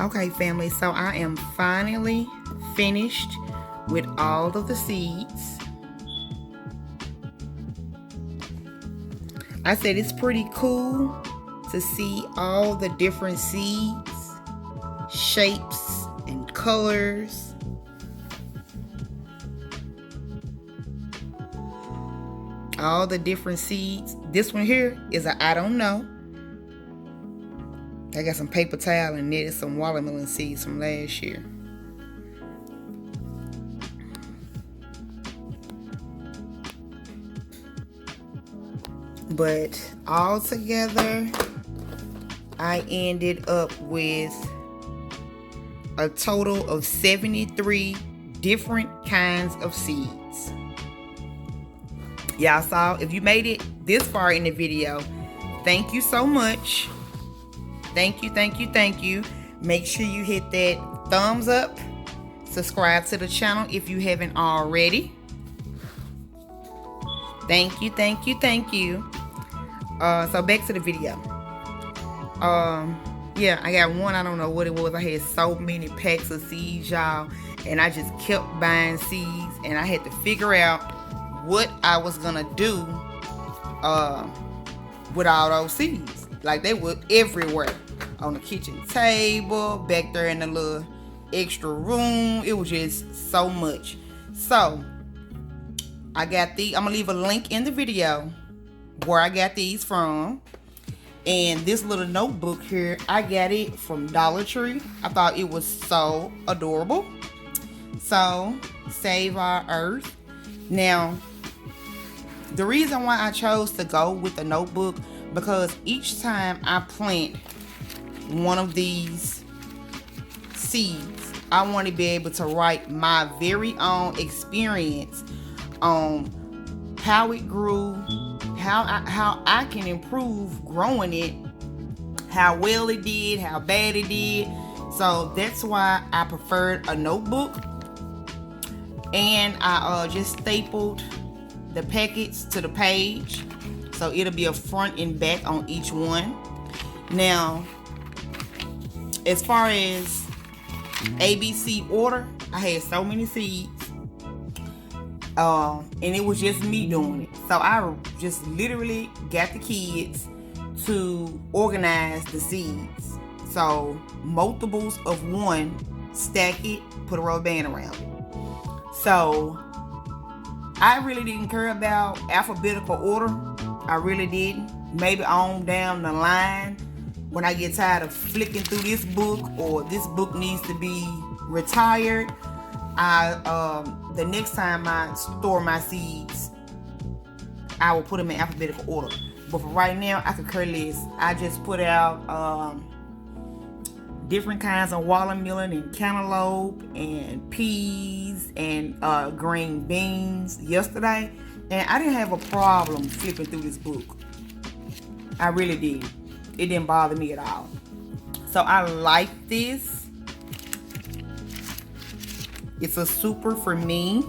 Okay, family, so I am finally finished with all of the seeds. I said it's pretty cool to see all the different seeds, shapes, and colors. All the different seeds. This one here is a I don't know. I got some paper towel and knitted some watermelon seeds from last year. But all together, I ended up with a total of 73 different kinds of seeds. Y'all saw, if you made it this far in the video, thank you so much. Thank you, thank you, thank you. Make sure you hit that thumbs up. Subscribe to the channel if you haven't already. Thank you, thank you, thank you. So back to the video. Yeah, I got one, I don't know what it was. I had so many packs of seeds, y'all. And I just kept buying seeds. And I had to figure out what I was gonna do with all those seeds. Like, they were everywhere. On the kitchen table, back there in the little extra room. It was just so much. So, I got these. I'm going to leave a link in the video where I got these from. And this little notebook here, I got it from Dollar Tree. I thought it was so adorable. So, Save Our Earth. Now, The reason why I chose to go with a notebook, because each time I plant one of these seeds, I want to be able to write my very own experience on how it grew, how I can improve growing it, how well it did, how bad it did. So that's why I preferred a notebook. And I just stapled the packets to the page, so it'll be a front and back on each one. Now, as far as ABC order, I had so many seeds, and it was just me doing it. So I just literally got the kids to organize the seeds. So multiples of one, stack it, put a rubber band around it. So I really didn't care about alphabetical order. I really didn't. Maybe on down the line, when I get tired of flicking through this book, or this book needs to be retired, the next time I store my seeds, I will put them in alphabetical order. But for right now, I could care less. I just put out different kinds of watermelon and cantaloupe and peas and green beans yesterday, and I didn't have a problem flipping through this book. I really did. It didn't bother me at all. So I like this. It's a super for me.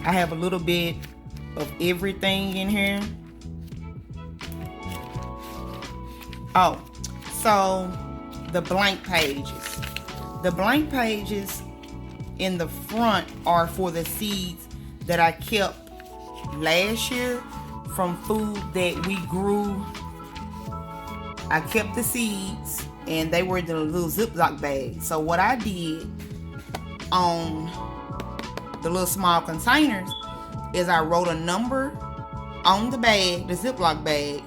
I have a little bit of everything in here. Oh, so the blank pages. The blank pages in the front are for the seeds that I kept last year from food that we grew. I kept the seeds and they were in the little Ziploc bag. So what I did on the little small containers is I wrote a number on the bag, the Ziploc bag,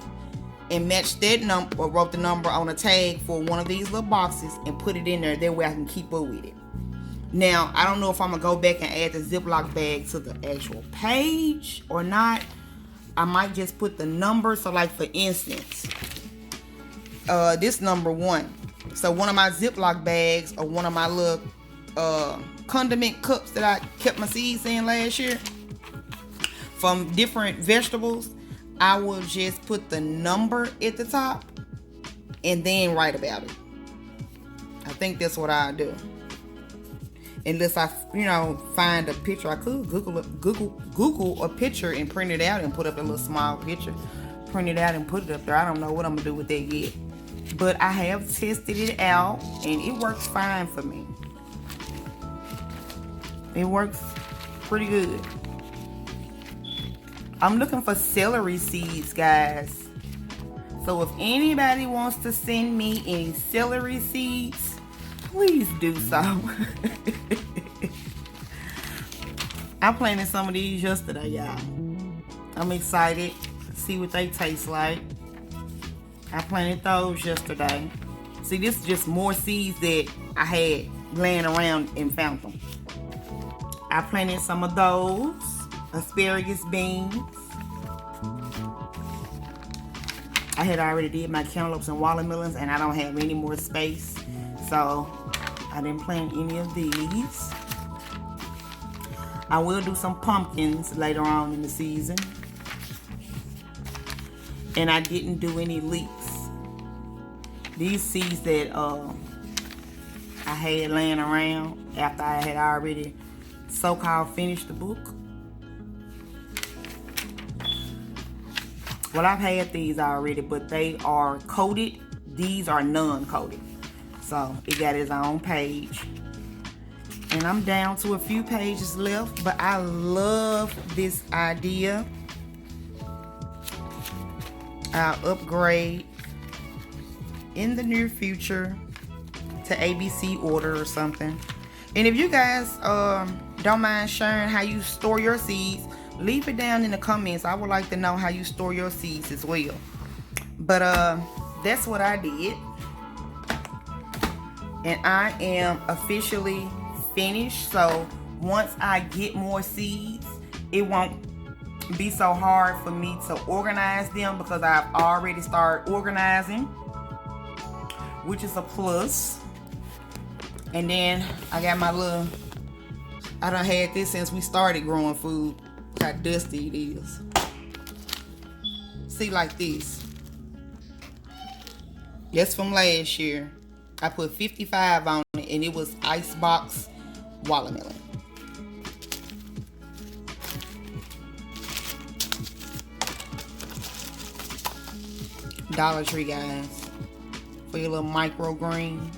and matched that number, or wrote the number on a tag for one of these little boxes and put it in there. That way I can keep up with it. Now, I don't know if I'm going to go back and add the Ziploc bag to the actual page or not. I might just put the number. So like for instance, this number 1. So one of my Ziploc bags, or one of my little condiment cups that I kept my seeds in last year from different vegetables, I will just put the number at the top and then write about it. I think that's what I do. Unless I, find a picture. I could Google a picture and print it out and put up a little small picture. Print it out and put it up there. I don't know what I'm going to do with that yet. But I have tested it out and it works fine for me. It works pretty good. I'm looking for celery seeds, guys. So if anybody wants to send me any celery seeds, please do so. I planted some of these yesterday, y'all. I'm excited to see what they taste like. I planted those yesterday. See, this is just more seeds that I had laying around and found them. I planted some of those. Asparagus beans. I had already did my cantaloupes and watermelons, and I don't have any more space, so I didn't plant any of these. I will do some pumpkins later on in the season, and I didn't do any leeks. These seeds that I had laying around after I had already so-called finished the book. Well, I've had these already, but they are coated. These are non-coated. So it got its own page. And I'm down to a few pages left, but I love this idea. I'll upgrade in the near future to ABC order or something. And if you guys don't mind sharing how you store your seeds, leave it down in the comments. I would like to know how you store your seeds as well. But that's what I did. And I am officially finished. So once I get more seeds, it won't be so hard for me to organize them because I've already started organizing, which is a plus. And then I got my little, I done had this since we started growing food. Look how dusty it is. See, like this. That's from last year. I put 55 on it and it was Icebox watermelon. Dollar Tree, guys, for your little microgreens.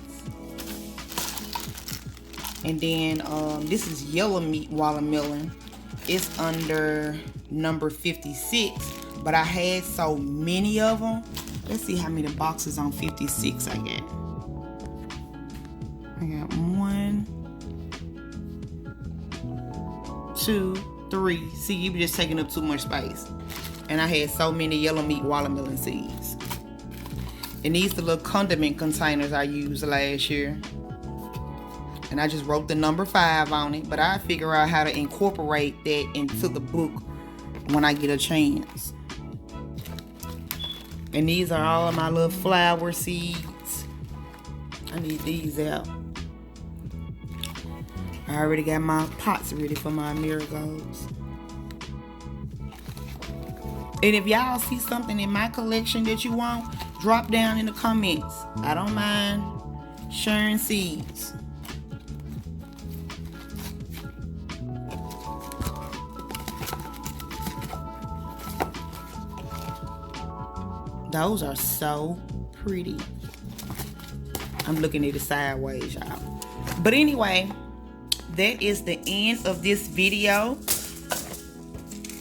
And then this is yellow meat watermelon. It's under number 56, but I had so many of them. Let's see how many boxes on 56 I got. I got 1, 2, 3. See, you were just taking up too much space. And I had so many yellow meat watermelon seeds. And these are the little condiment containers I used last year. And I just wrote the number 5 on it. But I figure out how to incorporate that into the book when I get a chance. And these are all of my little flower seeds. I need these out. I already got my pots ready for my marigolds. And if y'all see something in my collection that you want, drop down in the comments. I don't mind sharing seeds. Those are so pretty. I'm looking at it sideways, y'all. But anyway, that is the end of this video.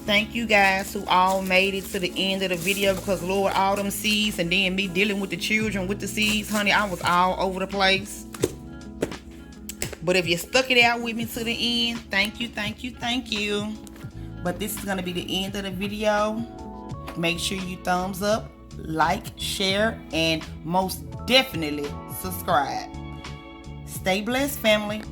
Thank you guys who all made it to the end of the video, because Lord, all them seeds and then me dealing with the children with the seeds, honey, I was all over the place. But if you stuck it out with me to the end, thank you, thank you, thank you. But this is going to be the end of the video. Make sure you thumbs up, like, share, and most definitely subscribe. Stay blessed, family.